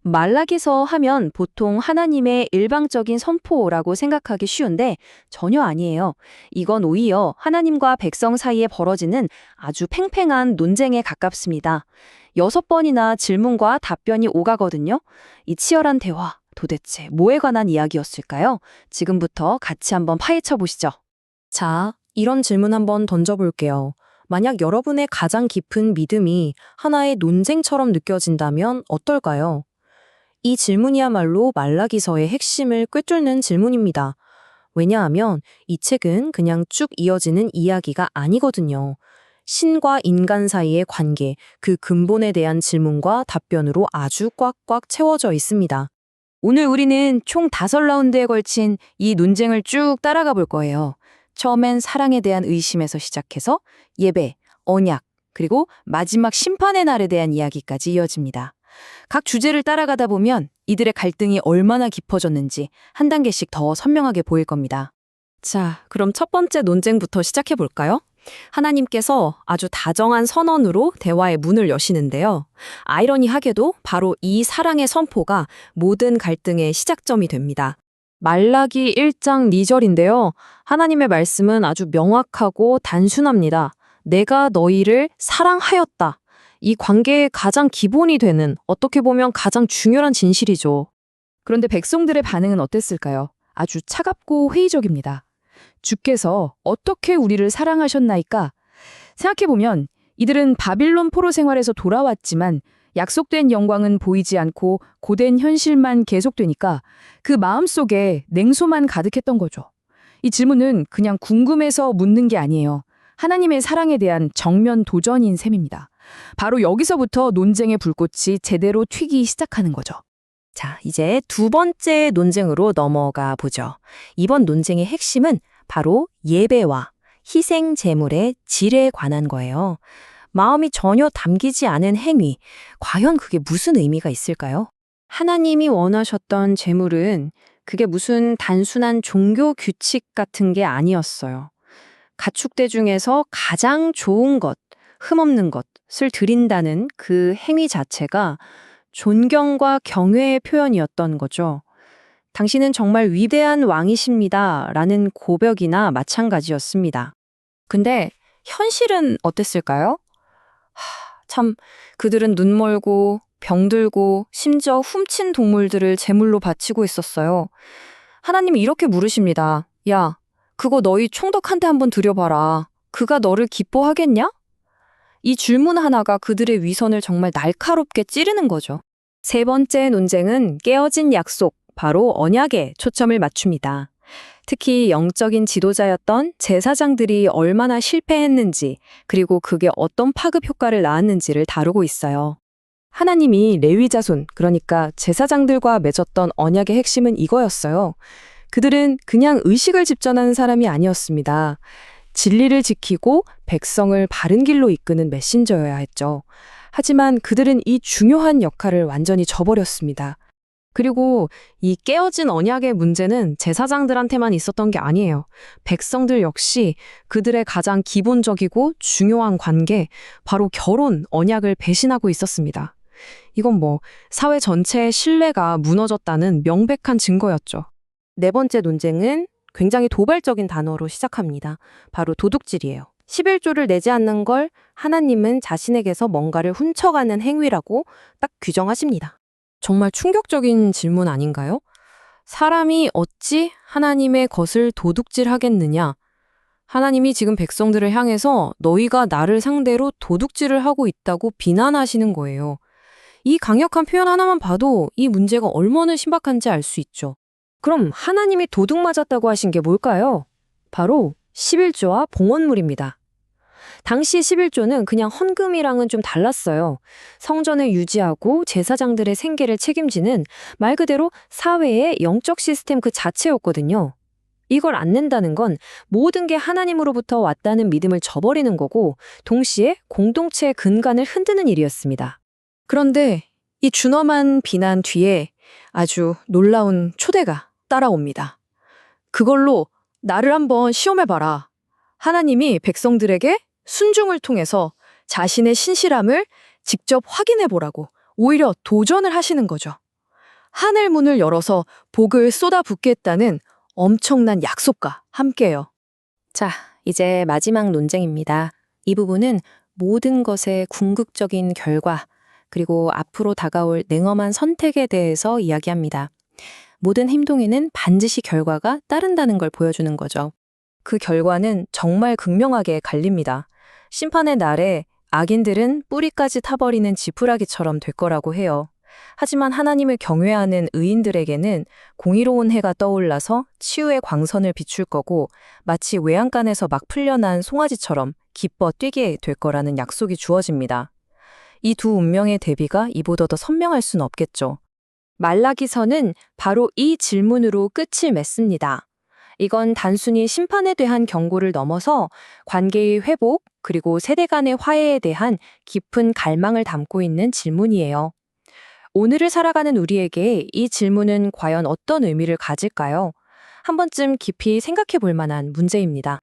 말라기서 하면 보통 하나님의 일방적인 선포라고 생각하기 쉬운데 전혀 아니에요. 이건 오히려 하나님과 백성 사이에 벌어지는 아주 팽팽한 논쟁에 가깝습니다. 6번이나 질문과 답변이 오가거든요. 이 치열한 대화, 도대체 뭐에 관한 이야기였을까요? 지금부터 같이 한번 파헤쳐 보시죠. 자, 이런 질문 한번 던져볼게요. 만약 여러분의 가장 깊은 믿음이 하나의 논쟁처럼 느껴진다면 어떨까요? 이 질문이야말로 말라기서의 핵심을 꿰뚫는 질문입니다. 왜냐하면 이 책은 그냥 쭉 이어지는 이야기가 아니거든요. 신과 인간 사이의 관계, 그 근본에 대한 질문과 답변으로 아주 꽉꽉 채워져 있습니다. 오늘 우리는 총 5라운드에 걸친 이 논쟁을 쭉 따라가 볼 거예요. 처음엔 사랑에 대한 의심에서 시작해서 예배, 언약, 그리고 마지막 심판의 날에 대한 이야기까지 이어집니다. 각 주제를 따라가다 보면 이들의 갈등이 얼마나 깊어졌는지 한 단계씩 더 선명하게 보일 겁니다. 자, 그럼 첫 번째 논쟁부터 시작해 볼까요? 하나님께서 아주 다정한 선언으로 대화의 문을 여시는데요. 아이러니하게도 바로 이 사랑의 선포가 모든 갈등의 시작점이 됩니다. 말라기 1장 2절인데요. 하나님의 말씀은 아주 명확하고 단순합니다. 내가 너희를 사랑하였다. 이 관계의 가장 기본이 되는, 어떻게 보면 가장 중요한 진실이죠. 그런데 백성들의 반응은 어땠을까요? 아주 차갑고 회의적입니다. 주께서 어떻게 우리를 사랑하셨나이까? 생각해보면 이들은 바빌론 포로 생활에서 돌아왔지만 약속된 영광은 보이지 않고 고된 현실만 계속되니까 그 마음속에 냉소만 가득했던 거죠. 이 질문은 그냥 궁금해서 묻는 게 아니에요. 하나님의 사랑에 대한 정면 도전인 셈입니다. 바로 여기서부터 논쟁의 불꽃이 제대로 튀기 시작하는 거죠. 자, 이제 두 번째 논쟁으로 넘어가 보죠. 이번 논쟁의 핵심은 바로 예배와 희생 제물의 질에 관한 거예요. 마음이 전혀 담기지 않은 행위, 과연 그게 무슨 의미가 있을까요? 하나님이 원하셨던 제물은 그게 무슨 단순한 종교 규칙 같은 게 아니었어요. 가축대 중에서 가장 좋은 것, 흠없는 것을 드린다는 그 행위 자체가 존경과 경외의 표현이었던 거죠. 당신은 정말 위대한 왕이십니다. 라는 고백이나 마찬가지였습니다. 근데 현실은 어땠을까요? 참, 그들은 눈 멀고 병들고 심지어 훔친 동물들을 제물로 바치고 있었어요. 하나님이 이렇게 물으십니다. 야, 그거 너희 총독한테 한번 드려봐라. 그가 너를 기뻐하겠냐? 이 질문 하나가 그들의 위선을 정말 날카롭게 찌르는 거죠. 세 번째 논쟁은 깨어진 약속, 바로 언약에 초점을 맞춥니다. 특히 영적인 지도자였던 제사장들이 얼마나 실패했는지, 그리고 그게 어떤 파급 효과를 낳았는지를 다루고 있어요. 하나님이 레위 자손, 그러니까 제사장들과 맺었던 언약의 핵심은 이거였어요. 그들은 그냥 의식을 집전하는 사람이 아니었습니다. 진리를 지키고 백성을 바른 길로 이끄는 메신저여야 했죠. 하지만 그들은 이 중요한 역할을 완전히 저버렸습니다. 그리고 이 깨어진 언약의 문제는 제사장들한테만 있었던 게 아니에요. 백성들 역시 그들의 가장 기본적이고 중요한 관계, 바로 결혼, 언약을 배신하고 있었습니다. 이건 사회 전체의 신뢰가 무너졌다는 명백한 증거였죠. 네 번째 논쟁은 굉장히 도발적인 단어로 시작합니다. 바로 도둑질이에요. 11조를 내지 않는 걸 하나님은 자신에게서 뭔가를 훔쳐가는 행위라고 딱 규정하십니다. 정말 충격적인 질문 아닌가요? 사람이 어찌 하나님의 것을 도둑질하겠느냐? 하나님이 지금 백성들을 향해서 너희가 나를 상대로 도둑질을 하고 있다고 비난하시는 거예요. 이 강력한 표현 하나만 봐도 이 문제가 얼마나 신박한지 알 수 있죠. 그럼 하나님이 도둑 맞았다고 하신 게 뭘까요? 바로 11조와 봉헌물입니다. 당시 11조는 그냥 헌금이랑은 좀 달랐어요. 성전을 유지하고 제사장들의 생계를 책임지는 말 그대로 사회의 영적 시스템 그 자체였거든요. 이걸 안 낸다는 건 모든 게 하나님으로부터 왔다는 믿음을 저버리는 거고 동시에 공동체의 근간을 흔드는 일이었습니다. 그런데 이 준엄한 비난 뒤에 아주 놀라운 초대가 따라옵니다. 그걸로 나를 한번 시험해봐라. 하나님이 백성들에게 순종을 통해서 자신의 신실함을 직접 확인해보라고 오히려 도전을 하시는 거죠. 하늘 문을 열어서 복을 쏟아붓겠다는 엄청난 약속과 함께요. 자, 이제 마지막 논쟁입니다. 이 부분은 모든 것의 궁극적인 결과, 그리고 앞으로 다가올 냉엄한 선택에 대해서 이야기합니다. 모든 행동에는 반드시 결과가 따른다는 걸 보여주는 거죠. 그 결과는 정말 극명하게 갈립니다. 심판의 날에 악인들은 뿌리까지 타버리는 지푸라기처럼 될 거라고 해요. 하지만 하나님을 경외하는 의인들에게는 공의로운 해가 떠올라서 치유의 광선을 비출 거고 마치 외양간에서 막 풀려난 송아지처럼 기뻐 뛰게 될 거라는 약속이 주어집니다. 이 두 운명의 대비가 이보다 더 선명할 수는 없겠죠. 말라기서는 바로 이 질문으로 끝을 맺습니다. 이건 단순히 심판에 대한 경고를 넘어서 관계의 회복, 그리고 세대 간의 화해에 대한 깊은 갈망을 담고 있는 질문이에요. 오늘을 살아가는 우리에게 이 질문은 과연 어떤 의미를 가질까요? 한 번쯤 깊이 생각해 볼 만한 문제입니다.